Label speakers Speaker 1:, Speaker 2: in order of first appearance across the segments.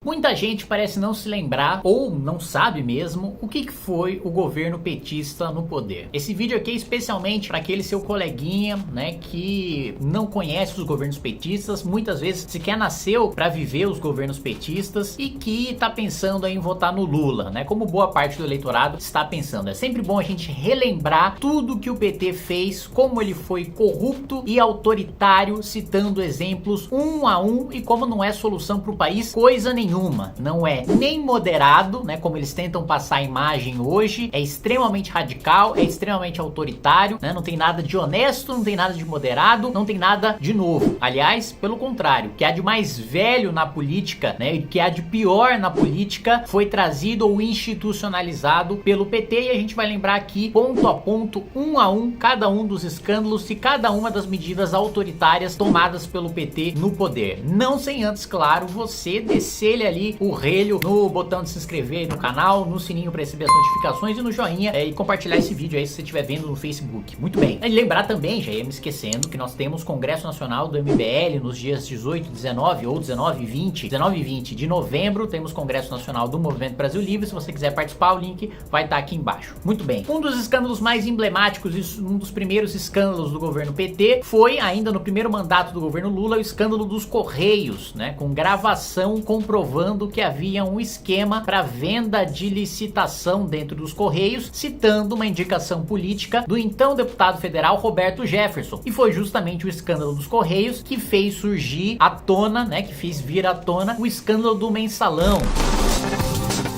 Speaker 1: Muita gente parece não se lembrar ou não sabe mesmo o que foi o governo petista no poder. Esse vídeo aqui é especialmente para aquele seu coleguinha, né, que não conhece os governos petistas, muitas vezes sequer nasceu para viver os governos petistas e que tá pensando em votar no Lula, né, como boa parte do eleitorado está pensando. É sempre bom a gente relembrar tudo que o PT fez, como ele foi corrupto e autoritário, citando exemplos um a um e como não é solução para o país coisa nenhuma. Não é nem moderado, né, como eles tentam passar a imagem hoje, é extremamente radical, é extremamente autoritário, né, não tem nada de honesto, não tem nada de moderado, não tem nada de novo. Aliás, pelo contrário, o que há de mais velho na política, né, e o que há de pior na política foi trazido ou institucionalizado pelo PT, e a gente vai lembrar aqui, ponto a ponto, um a um, cada um dos escândalos e cada uma das medidas autoritárias tomadas pelo PT no poder. Não sem antes, claro, você descer ali o relho no botão de se inscrever no canal, no sininho para receber as notificações e no joinha e compartilhar esse vídeo aí se você estiver vendo no Facebook. Muito bem. E lembrar também, já ia me esquecendo, que nós temos Congresso Nacional do MBL nos dias 18, 19 ou 19 e 20 de novembro. Temos Congresso Nacional do Movimento Brasil Livre. Se você quiser participar, o link vai estar aqui embaixo. Muito bem. Um dos escândalos mais emblemáticos e um dos primeiros escândalos do governo PT foi, ainda no primeiro mandato do governo Lula, o escândalo dos Correios, né, com gravação comprovando que havia um esquema para venda de licitação dentro dos Correios, citando uma indicação política do então deputado federal Roberto Jefferson. E foi justamente o escândalo dos Correios que fez surgir à tona, né, que fez vir à tona o escândalo do mensalão.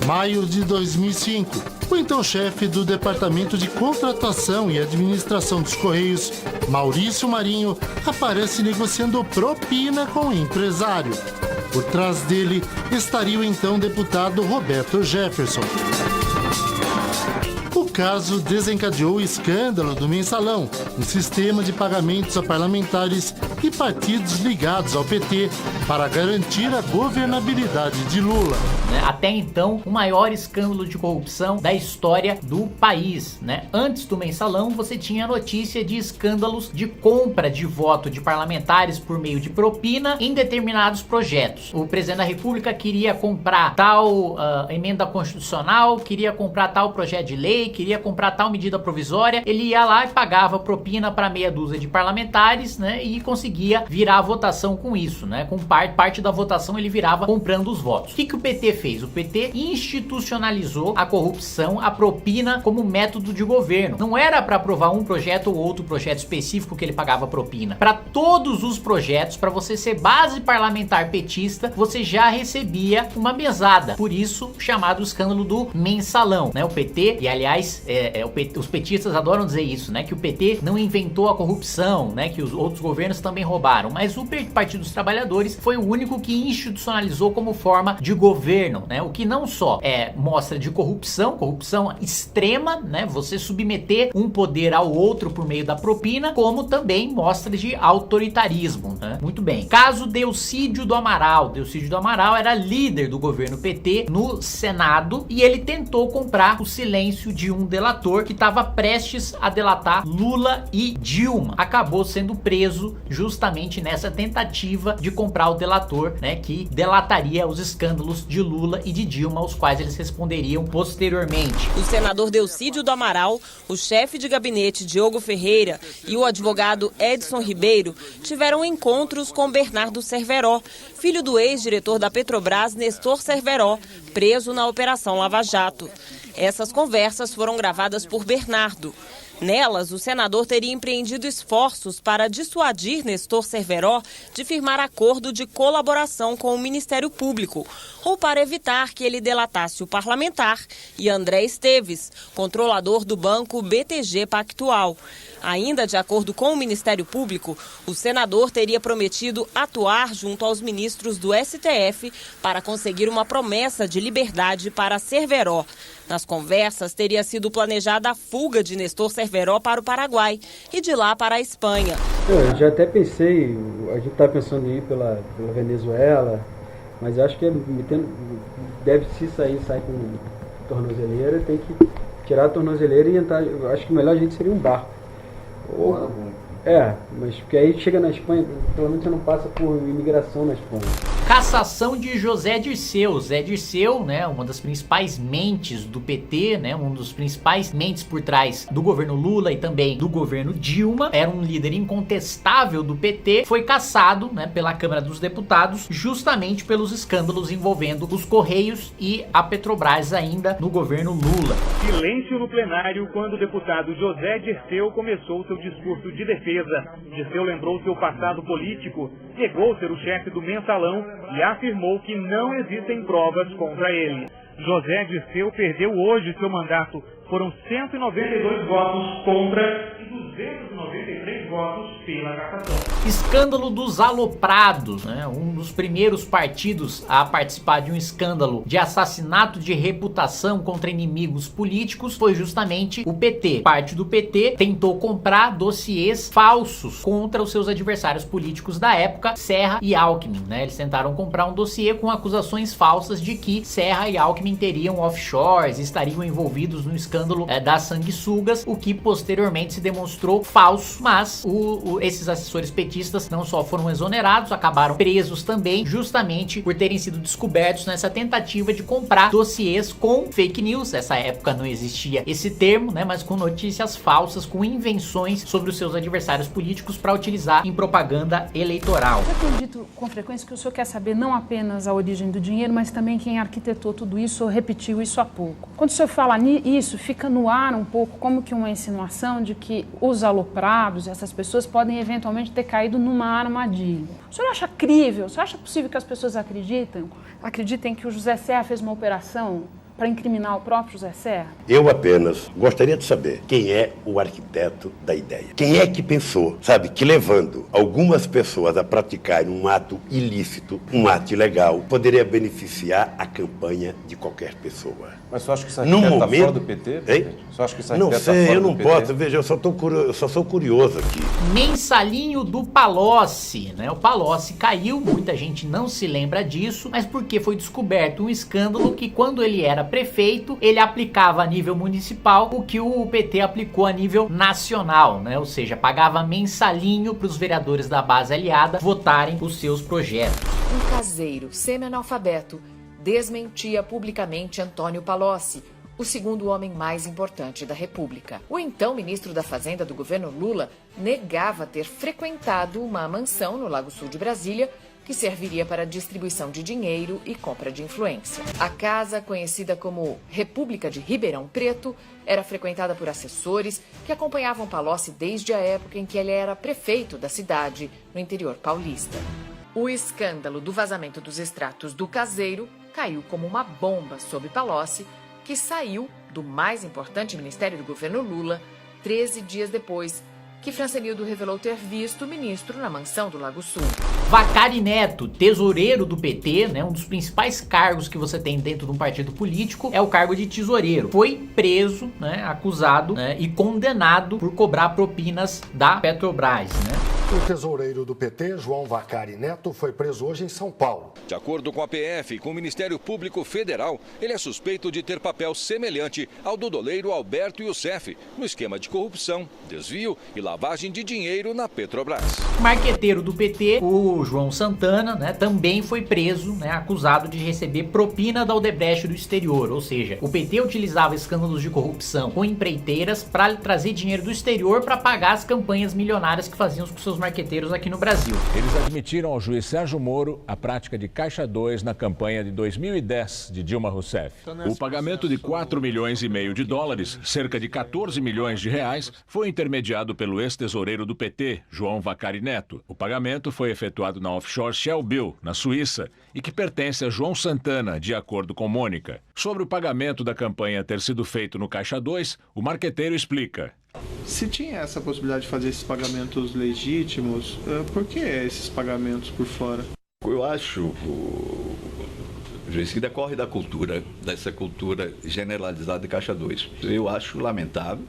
Speaker 2: Maio de 2005, o então chefe do Departamento de Contratação e Administração dos Correios, Maurício Marinho, aparece negociando propina com o empresário. Por trás dele estaria o então deputado Roberto Jefferson. O caso desencadeou o escândalo do mensalão, um sistema de pagamentos a parlamentares e partidos ligados ao PT para garantir a governabilidade de Lula.
Speaker 1: Até então, o maior escândalo de corrupção da história do país, né? Antes do mensalão, você tinha notícia de escândalos de compra de voto de parlamentares por meio de propina em determinados projetos. O presidente da República queria comprar tal emenda constitucional, queria comprar tal projeto de lei, queria comprar tal medida provisória, ele ia lá e pagava propina para meia dúzia de parlamentares, né? E conseguia virar a votação com isso, né? Com parte da votação ele virava comprando os votos. O que o PT fez? O PT institucionalizou a corrupção, a propina como método de governo. Não era para aprovar um projeto ou outro projeto específico que ele pagava propina. Para todos os projetos, para você ser base parlamentar petista, você já recebia uma mesada. Por isso, chamado escândalo do mensalão, né? O PT, e aliás, os petistas adoram dizer isso, né? Que o PT não inventou a corrupção, né? Que os outros governos também roubaram. Mas o Partido dos Trabalhadores foi o único que institucionalizou como forma de governo, né? O que não só mostra de corrupção extrema, né? Você submeter um poder ao outro por meio da propina, como também mostra de autoritarismo, né? Muito bem. Caso Delcídio do Amaral. Delcídio do Amaral era líder do governo PT no Senado e ele tentou comprar o silêncio de um delator que estava prestes a delatar Lula e Dilma. Acabou sendo preso justamente nessa tentativa de comprar o delator, né? Que delataria os escândalos de Lula e de Dilma, aos quais eles responderiam posteriormente.
Speaker 3: O senador Delcídio do Amaral, o chefe de gabinete Diogo Ferreira e o advogado Edson Ribeiro tiveram encontros com Bernardo Cerveró, filho do ex-diretor da Petrobras, Nestor Cerveró, preso na Operação Lava Jato. Essas conversas foram gravadas por Bernardo. Nelas, o senador teria empreendido esforços para dissuadir Nestor Cerveró de firmar acordo de colaboração com o Ministério Público, ou para evitar que ele delatasse o parlamentar e André Esteves, controlador do banco BTG Pactual. Ainda de acordo com o Ministério Público, o senador teria prometido atuar junto aos ministros do STF para conseguir uma promessa de liberdade para Cerveró. Nas conversas, teria sido planejada a fuga de Nestor Cerveró para o Paraguai e de lá para a Espanha.
Speaker 4: Eu já até pensei, a gente está pensando em ir pela Venezuela, mas acho que deve se sair com tornozeleira, tem que tirar a tornozeleira e entrar. Eu acho que o melhor jeito seria um barco. Mas porque aí chega na Espanha, pelo menos você não passa por imigração na Espanha.
Speaker 1: Cassação de José Dirceu. Zé Dirceu, né, uma das principais mentes do PT, né, um dos principais mentes por trás do governo Lula e também do governo Dilma, era um líder incontestável do PT, foi cassado, né, pela Câmara dos Deputados, justamente pelos escândalos envolvendo os Correios e a Petrobras ainda no governo Lula.
Speaker 5: Silêncio no plenário quando o deputado José Dirceu começou seu discurso de defesa. Dirceu lembrou seu passado político, negou ser o chefe do mensalão e afirmou que não existem provas contra ele. José Dirceu perdeu hoje seu mandato. Foram 192 votos contra e 293 votos pela cassação.
Speaker 1: Escândalo dos aloprados, né? Um dos primeiros partidos a participar de um escândalo de assassinato de reputação contra inimigos políticos foi justamente o PT. Parte do PT tentou comprar dossiês falsos contra os seus adversários políticos da época, Serra e Alckmin, né? Eles tentaram comprar um dossiê com acusações falsas de que Serra e Alckmin teriam offshores, estariam envolvidos no escândalo das sanguessugas, o que posteriormente se demonstrou falso, mas esses assessores petistas não só foram exonerados, acabaram presos também, justamente por terem sido descobertos nessa tentativa de comprar dossiês com fake news. Nessa época não existia esse termo, né, mas com notícias falsas, com invenções sobre os seus adversários políticos para utilizar em propaganda eleitoral.
Speaker 6: Eu tenho dito com frequência que o senhor quer saber não apenas a origem do dinheiro, mas também quem arquitetou tudo isso ou repetiu isso há pouco. Quando o senhor fala nisso, fica no ar um pouco como que uma insinuação de que os aloprados, essas pessoas podem eventualmente ter caído numa armadilha. O senhor acha crível, o senhor acha possível que as pessoas acreditem que o José Serra fez uma operação para incriminar o próprio José Serra?
Speaker 7: Eu apenas gostaria de saber quem é o arquiteto da ideia. Quem é que pensou, sabe, que levando algumas pessoas a praticarem um ato ilícito, um ato ilegal, poderia beneficiar a campanha de qualquer pessoa.
Speaker 8: Mas você acha que isso arquiteto está fora do PT? Você acha que isso
Speaker 7: não sei, eu não posso. Veja, eu só sou curioso aqui.
Speaker 1: Mensalinho do Palocci, né? O Palocci caiu, muita gente não se lembra disso, mas porque foi descoberto um escândalo que quando ele era prefeito, ele aplicava a nível municipal o que o PT aplicou a nível nacional, né? Ou seja, pagava mensalinho para os vereadores da base aliada votarem os seus projetos.
Speaker 9: Um caseiro semi-analfabeto desmentia publicamente Antônio Palocci, o segundo homem mais importante da República. O então ministro da Fazenda do governo Lula negava ter frequentado uma mansão no Lago Sul de Brasília que serviria para distribuição de dinheiro e compra de influência. A casa, conhecida como República de Ribeirão Preto, era frequentada por assessores que acompanhavam Palocci desde a época em que ele era prefeito da cidade, no interior paulista. O escândalo do vazamento dos extratos do caseiro caiu como uma bomba sobre Palocci, que saiu do mais importante ministério do governo Lula 13 dias depois que Francenildo revelou ter visto o ministro na mansão do Lago Sul.
Speaker 1: Vacari Neto, tesoureiro do PT, né, um dos principais cargos que você tem dentro de um partido político é o cargo de tesoureiro. Foi preso, né, acusado, né, e condenado por cobrar propinas da Petrobras, né?
Speaker 10: O tesoureiro do PT, João Vacari Neto, foi preso hoje em São Paulo.
Speaker 11: De acordo com a PF e com o Ministério Público Federal, ele é suspeito de ter papel semelhante ao do doleiro Alberto Youssef no esquema de corrupção, desvio e lavagem de dinheiro na Petrobras.
Speaker 1: Marqueteiro do PT, o João Santana, né, também foi preso, né, acusado de receber propina da Odebrecht do exterior, ou seja, o PT utilizava escândalos de corrupção com empreiteiras para trazer dinheiro do exterior para pagar as campanhas milionárias que faziam com seus marqueteiros aqui no Brasil.
Speaker 12: Eles admitiram ao juiz Sérgio Moro a prática de Caixa 2 na campanha de 2010 de Dilma Rousseff.
Speaker 13: O pagamento de 4,5 milhões de dólares, cerca de 14 milhões de reais, foi intermediado pelo ex-tesoureiro do PT, João Vacari Neto. O pagamento foi efetuado na offshore Shellbill, na Suíça, e que pertence a João Santana, de acordo com Mônica. Sobre o pagamento da campanha ter sido feito no Caixa 2, o marqueteiro explica.
Speaker 14: Se tinha essa possibilidade de fazer esses pagamentos legítimos, por que esses pagamentos por fora?
Speaker 15: Eu acho, que decorre da cultura, dessa cultura generalizada de Caixa 2. Eu acho lamentável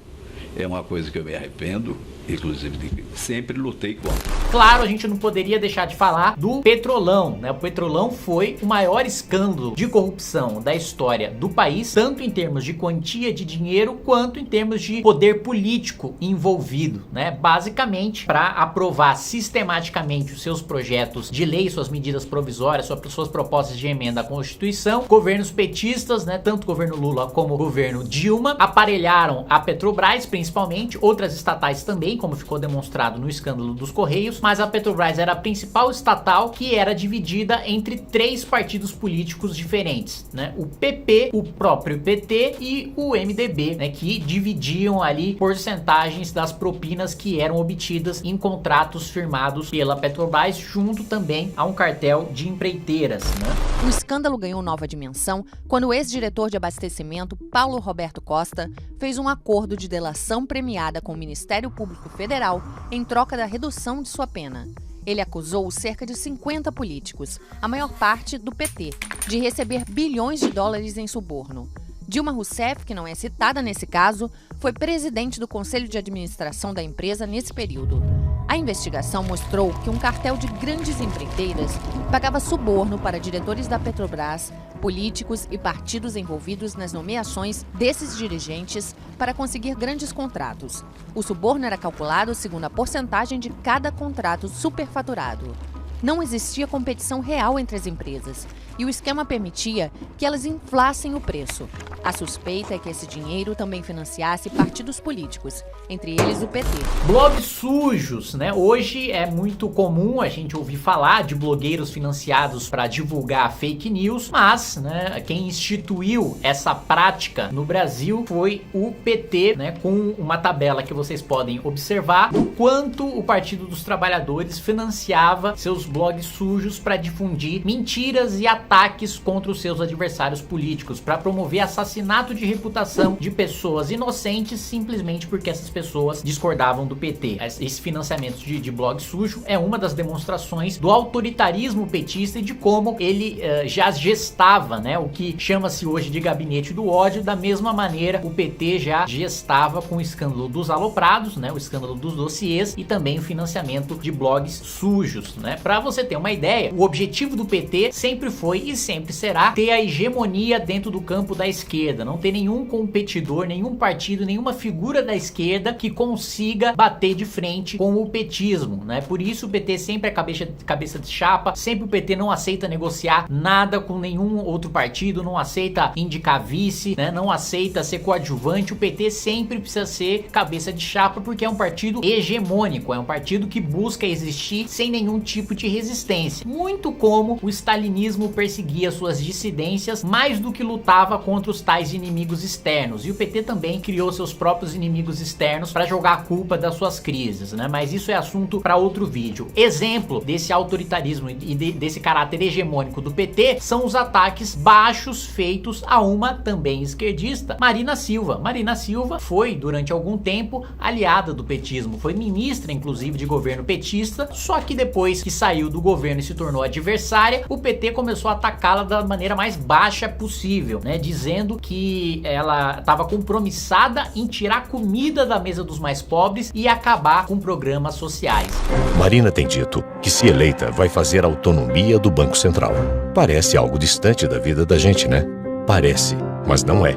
Speaker 15: é uma coisa que eu me arrependo, inclusive sempre lutei contra.
Speaker 1: Claro, a gente não poderia deixar de falar do Petrolão, né? O Petrolão foi o maior escândalo de corrupção da história do país, tanto em termos de quantia de dinheiro, quanto em termos de poder político envolvido, né? Basicamente, para aprovar sistematicamente os seus projetos de lei, suas medidas provisórias, suas propostas de emenda à Constituição, governos petistas, né? Tanto o governo Lula como o governo Dilma, aparelharam a Petrobras, principalmente, outras estatais também, como ficou demonstrado no escândalo dos Correios, mas a Petrobras era a principal estatal que era dividida entre 3 partidos políticos diferentes, né? O PP, o próprio PT e o MDB, né? Que dividiam ali porcentagens das propinas que eram obtidas em contratos firmados pela Petrobras, junto também a um cartel de empreiteiras, né?
Speaker 16: O escândalo ganhou nova dimensão quando o ex-diretor de abastecimento, Paulo Roberto Costa, fez um acordo de delação premiada com o Ministério Público Federal em troca da redução de sua pena. Ele acusou cerca de 50 políticos, a maior parte do PT, de receber bilhões de dólares em suborno. Dilma Rousseff, que não é citada nesse caso, foi presidente do Conselho de Administração da empresa nesse período. A investigação mostrou que um cartel de grandes empreiteiras pagava suborno para diretores da Petrobras, políticos e partidos envolvidos nas nomeações desses dirigentes para conseguir grandes contratos. O suborno era calculado segundo a porcentagem de cada contrato superfaturado. Não existia competição real entre as empresas e o esquema permitia que elas inflassem o preço. A suspeita é que esse dinheiro também financiasse partidos políticos, entre eles o PT.
Speaker 1: Blogs sujos, né? Hoje é muito comum a gente ouvir falar de blogueiros financiados para divulgar fake news, mas, né, quem instituiu essa prática no Brasil foi o PT, né? Com uma tabela que vocês podem observar do quanto o Partido dos Trabalhadores financiava seus blogs sujos para difundir mentiras e ataques contra os seus adversários políticos, para promover assassinato de reputação de pessoas inocentes simplesmente porque essas pessoas discordavam do PT. Esse financiamento de blog sujo é uma das demonstrações do autoritarismo petista e de como ele já gestava, né, o que chama-se hoje de gabinete do ódio. Da mesma maneira, o PT já gestava com o escândalo dos aloprados, né, o escândalo dos dossiês e também o financiamento de blogs sujos, né? Para você ter uma ideia, o objetivo do PT sempre foi e sempre será ter a hegemonia dentro do campo da esquerda, não ter nenhum competidor, nenhum partido, nenhuma figura da esquerda que consiga bater de frente com o petismo, né? Por isso o PT sempre é cabeça de chapa, sempre o PT não aceita negociar nada com nenhum outro partido, não aceita indicar vice, né? Não aceita ser coadjuvante. O PT sempre precisa ser cabeça de chapa porque é um partido hegemônico, é um partido que busca existir sem nenhum tipo de resistência, muito como o stalinismo perseguia suas dissidências mais do que lutava contra os tais inimigos externos, e o PT também criou seus próprios inimigos externos para jogar a culpa das suas crises, né? Mas isso é assunto para outro vídeo. Exemplo desse autoritarismo e desse caráter hegemônico do PT são os ataques baixos feitos a uma também esquerdista, Marina Silva. Marina Silva foi durante algum tempo aliada do petismo, foi ministra inclusive de governo petista, só que depois que saiu do governo e se tornou adversária, o PT começou a atacá-la da maneira mais baixa possível, né? Dizendo que ela estava compromissada em tirar comida da mesa dos mais pobres e acabar com programas sociais.
Speaker 17: Marina tem dito que, se eleita, vai fazer a autonomia do Banco Central. Parece algo distante da vida da gente, né? Parece, mas não é.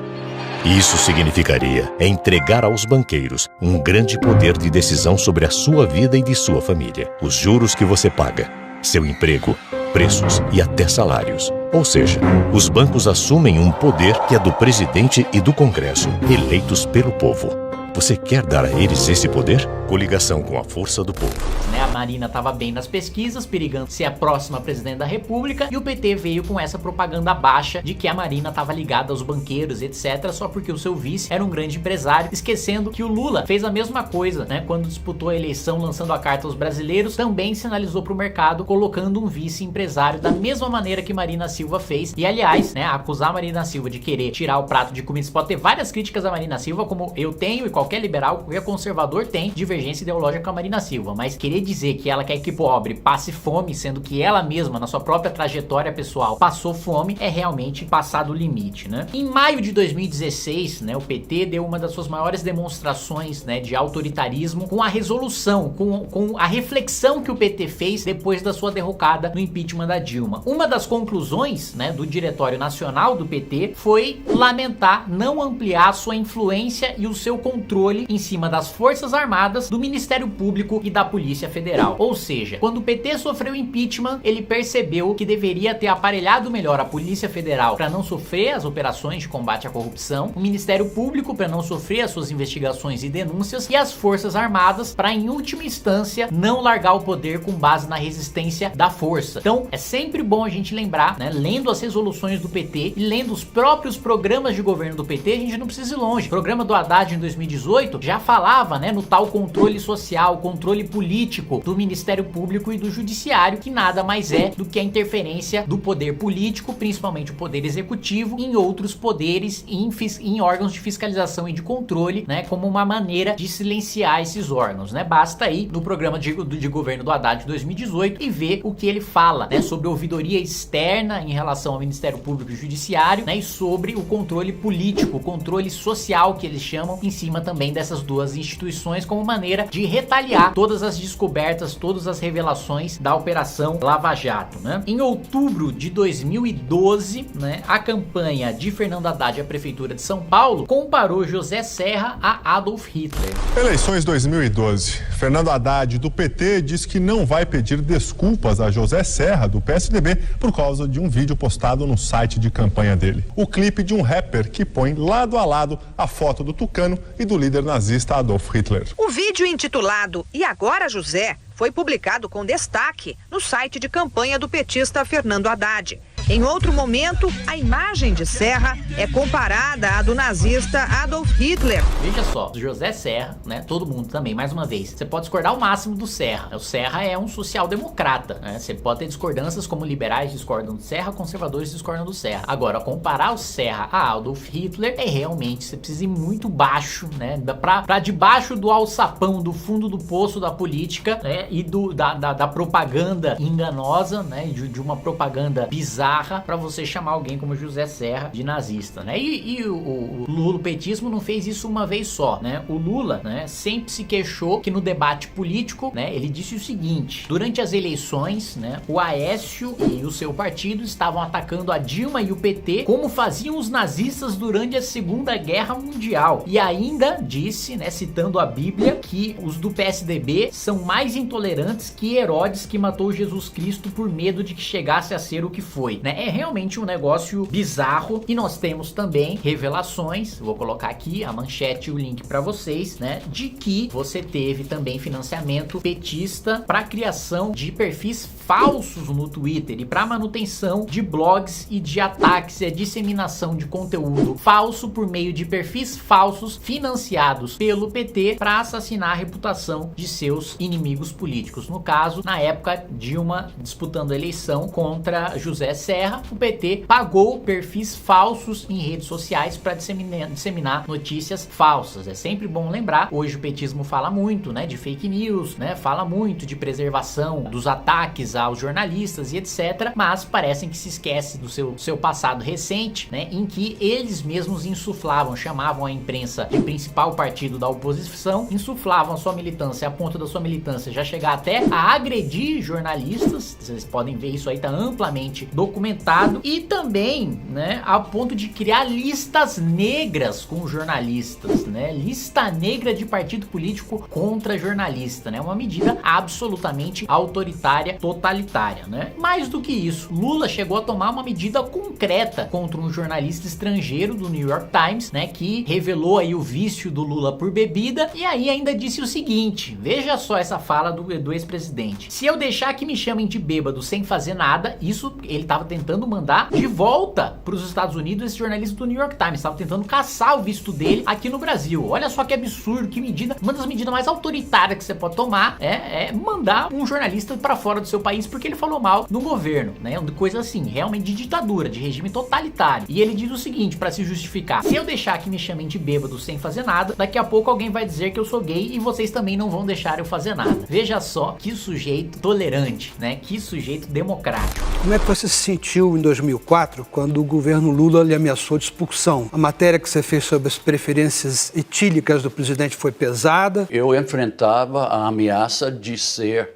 Speaker 17: Isso significaria entregar aos banqueiros um grande poder de decisão sobre a sua vida e de sua família. Os juros que você paga, seu emprego, preços e até salários. Ou seja, os bancos assumem um poder que é do presidente e do Congresso, eleitos pelo povo. Você quer dar a eles esse poder? Coligação com a força do povo.
Speaker 1: A Marina estava bem nas pesquisas, perigando ser a próxima presidente da República, e o PT veio com essa propaganda baixa de que a Marina estava ligada aos banqueiros, etc, só porque o seu vice era um grande empresário, esquecendo que o Lula fez a mesma coisa, né? Quando disputou a eleição lançando a carta aos brasileiros, também sinalizou para o mercado colocando um vice empresário da mesma maneira que Marina Silva fez. E aliás, né, acusar a Marina Silva de querer tirar o prato de comida, você pode ter várias críticas a Marina Silva, como eu tenho e qualquer liberal, qualquer conservador tem divergência ideológica com a Marina Silva, mas querer dizer que ela quer que pobre passe fome, sendo que ela mesma, na sua própria trajetória pessoal, passou fome, é realmente passar do limite, né? Em maio de 2016, né, o PT deu uma das suas maiores demonstrações, né, de autoritarismo com a resolução, com a reflexão que o PT fez depois da sua derrocada no impeachment da Dilma. Uma das conclusões, né, do Diretório Nacional do PT foi lamentar não ampliar sua influência e o seu controle em cima das Forças Armadas, do Ministério Público e da Polícia Federal. Ou seja, quando o PT sofreu impeachment, ele percebeu que deveria ter aparelhado melhor a Polícia Federal para não sofrer as operações de combate à corrupção, o Ministério Público para não sofrer as suas investigações e denúncias, e as Forças Armadas para, em última instância, não largar o poder com base na resistência da força. Então, é sempre bom a gente lembrar, né, lendo as resoluções do PT e lendo os próprios programas de governo do PT, a gente não precisa ir longe. O programa do Haddad em 2018 já falava, né, no tal controle social, controle político do Ministério Público e do Judiciário, que nada mais é do que a interferência do poder político, principalmente o poder executivo, em outros poderes, em órgãos de fiscalização e de controle, né, como uma maneira de silenciar esses órgãos, né? Basta ir no programa de governo do Haddad de 2018 e ver o que ele fala, né, sobre ouvidoria externa em relação ao Ministério Público e Judiciário, né, e sobre o controle político, o controle social que eles chamam, em cima também dessas duas instituições, como maneira de retaliar todas as descobertas, todas as revelações da Operação Lava Jato, né? Em outubro de 2012, né, a campanha de Fernando Haddad à Prefeitura de São Paulo comparou José Serra a Adolf Hitler.
Speaker 18: Eleições 2012. Fernando Haddad, do PT, diz que não vai pedir desculpas a José Serra, do PSDB, por causa de um vídeo postado no site de campanha dele. O clipe de um rapper que põe lado a lado a foto do tucano e do líder nazista Adolf Hitler.
Speaker 19: O vídeo intitulado "E Agora José" foi publicado com destaque no site de campanha do petista Fernando Haddad. Em outro momento, a imagem de Serra é comparada à do nazista Adolf Hitler.
Speaker 1: Veja só, José Serra, né, todo mundo também, mais uma vez, você pode discordar o máximo do Serra. O Serra é um social-democrata, né? Você pode ter discordâncias como liberais discordam do Serra, conservadores discordam do Serra. Agora, comparar o Serra a Adolf Hitler é realmente, você precisa ir muito baixo, né, pra debaixo do alçapão, do fundo do poço da política, né, e da propaganda enganosa, né, de uma propaganda bizarra, para você chamar alguém como José Serra de nazista, né? E o Lula, o petismo, não fez isso uma vez só, né? O Lula, né, sempre se queixou que no debate político, né, ele disse o seguinte: durante as eleições, né, o Aécio e o seu partido estavam atacando a Dilma e o PT como faziam os nazistas durante a Segunda Guerra Mundial. E ainda disse, né, citando a Bíblia, que os do PSDB são mais intolerantes que Herodes, que matou Jesus Cristo por medo de que chegasse a ser o que foi, né? É realmente um negócio bizarro. E nós temos também revelações, vou colocar aqui a manchete e o link para vocês, né, de que você teve também financiamento petista para criação de perfis falsos no Twitter e para manutenção de blogs e de ataques e a disseminação de conteúdo falso por meio de perfis falsos financiados pelo PT para assassinar a reputação de seus inimigos políticos. No caso, na época, Dilma disputando a eleição contra José Serra, o PT pagou perfis falsos em redes sociais para disseminar notícias falsas. É sempre bom lembrar, hoje o petismo fala muito, né, de fake news, né, fala muito de preservação dos ataques aos jornalistas e etc, mas parecem que se esquece do seu passado recente, né, em que eles mesmos insuflavam, chamavam a imprensa de principal partido da oposição, insuflavam a sua militância, a ponto da sua militância já chegar até a agredir jornalistas. Vocês podem ver isso aí, tá amplamente documentado, e também, né, a ponto de criar listas negras com jornalistas, né, lista negra de partido político contra jornalista, né, uma medida absolutamente autoritária, totalitária, né. Mais do que isso, Lula chegou a tomar uma medida concreta contra um jornalista estrangeiro do New York Times, né, que revelou aí o vício do Lula por bebida, e aí ainda disse o seguinte: veja só essa fala do ex-presidente: se eu deixar que me chamem de bêbado sem fazer nada, isso ele estava tentando mandar de volta para os Estados Unidos esse jornalista do New York Times, estava tentando caçar o visto dele aqui no Brasil. Olha só que absurdo, que medida, uma das medidas mais autoritárias que você pode tomar é mandar um jornalista para fora do seu país porque ele falou mal no governo, né? Coisa assim, realmente de ditadura, de regime totalitário. E ele diz o seguinte, para se justificar: se eu deixar que me chamem de bêbado sem fazer nada, daqui a pouco alguém vai dizer que eu sou gay e vocês também não vão deixar eu fazer nada. Veja só que sujeito tolerante, né? Que sujeito democrático.
Speaker 20: Como é que você se sentiu em 2004 quando o governo Lula lhe ameaçou de expulsão? A matéria que você fez sobre as preferências etílicas do presidente foi pesada?
Speaker 15: Eu enfrentava a ameaça de ser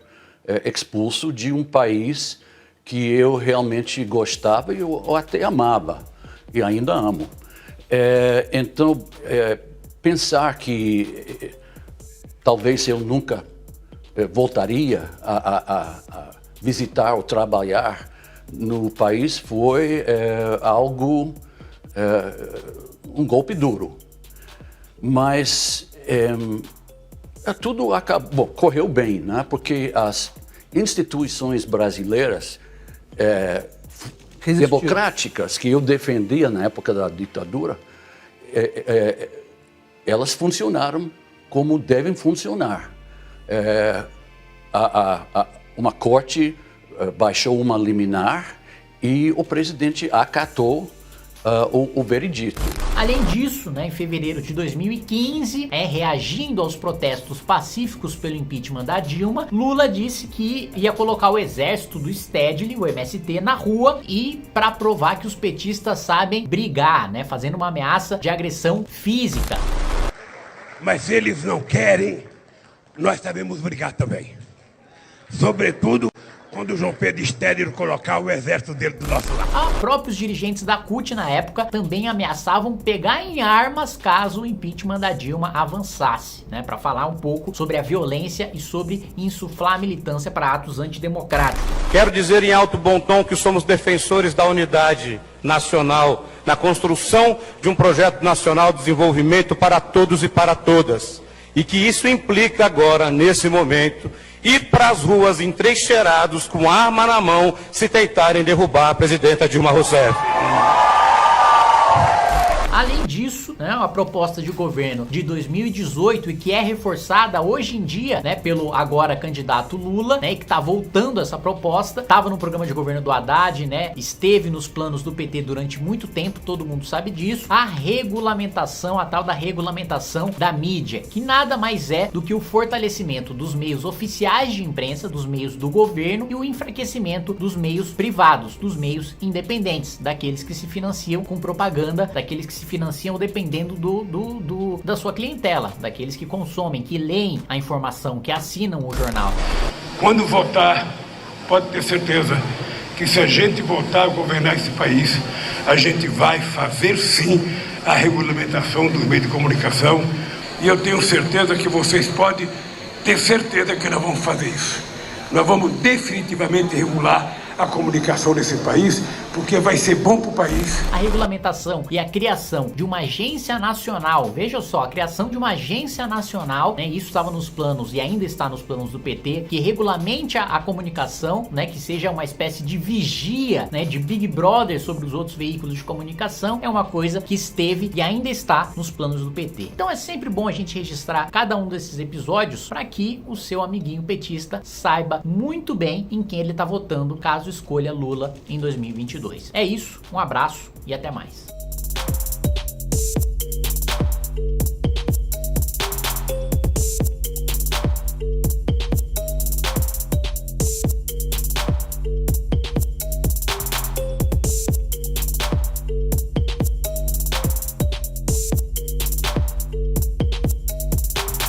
Speaker 15: expulso de um país que eu realmente gostava e eu até amava, e ainda amo. Então, pensar que talvez eu nunca voltaria a visitar ou trabalhar no país foi algo, um golpe duro. Mas tudo acabou, correu bem, né? Porque as instituições brasileiras democráticas que eu defendia na época da ditadura, elas funcionaram como devem funcionar. Uma corte baixou uma liminar e o presidente acatou o veredito.
Speaker 1: Além disso, né, em fevereiro de 2015, reagindo aos protestos pacíficos pelo impeachment da Dilma, Lula disse que ia colocar o exército do Stedley, o MST, na rua e para provar que os petistas sabem brigar, né, fazendo uma ameaça de agressão física.
Speaker 21: Mas eles não querem, nós sabemos brigar também. Sobretudo quando o João Pedro Stedley colocar o exército dele do nosso lado.
Speaker 1: Próprios dirigentes da CUT na época também ameaçavam pegar em armas caso o impeachment da Dilma avançasse, né, para falar um pouco sobre a violência e sobre insuflar a militância para atos antidemocráticos.
Speaker 22: Quero dizer em alto bom tom que somos defensores da unidade nacional, na construção de um projeto nacional de desenvolvimento para todos e para todas. E que isso implica agora, nesse momento, ir para as ruas entrincheirados com arma na mão se tentarem derrubar a presidenta Dilma Rousseff.
Speaker 1: Além disso, né, a proposta de governo de 2018 e que é reforçada hoje em dia, né, pelo agora candidato Lula, né, e que tá voltando essa proposta, tava no programa de governo do Haddad, né, esteve nos planos do PT durante muito tempo, todo mundo sabe disso, a regulamentação, a tal da regulamentação da mídia, que nada mais é do que o fortalecimento dos meios oficiais de imprensa, dos meios do governo e o enfraquecimento dos meios privados, dos meios independentes, daqueles que se financiam com propaganda, daqueles que se financiam dependendo da sua clientela, daqueles que consomem, que leem a informação, que assinam o jornal.
Speaker 21: Quando votar, pode ter certeza que se a gente voltar a governar esse país, a gente vai fazer sim a regulamentação dos meios de comunicação, e eu tenho certeza que vocês podem ter certeza que nós vamos fazer isso. Nós vamos definitivamente regular a comunicação nesse país, porque vai ser bom para o país.
Speaker 1: A regulamentação e a criação de uma agência nacional, veja só, a criação de uma agência nacional, né, isso estava nos planos e ainda está nos planos do PT, que regulamente a comunicação, né, que seja uma espécie de vigia, né, de Big Brother sobre os outros veículos de comunicação, é uma coisa que esteve e ainda está nos planos do PT. Então é sempre bom a gente registrar cada um desses episódios para que o seu amiguinho petista saiba muito bem em quem ele está votando caso escolha Lula em 2022. É isso, um abraço e até mais.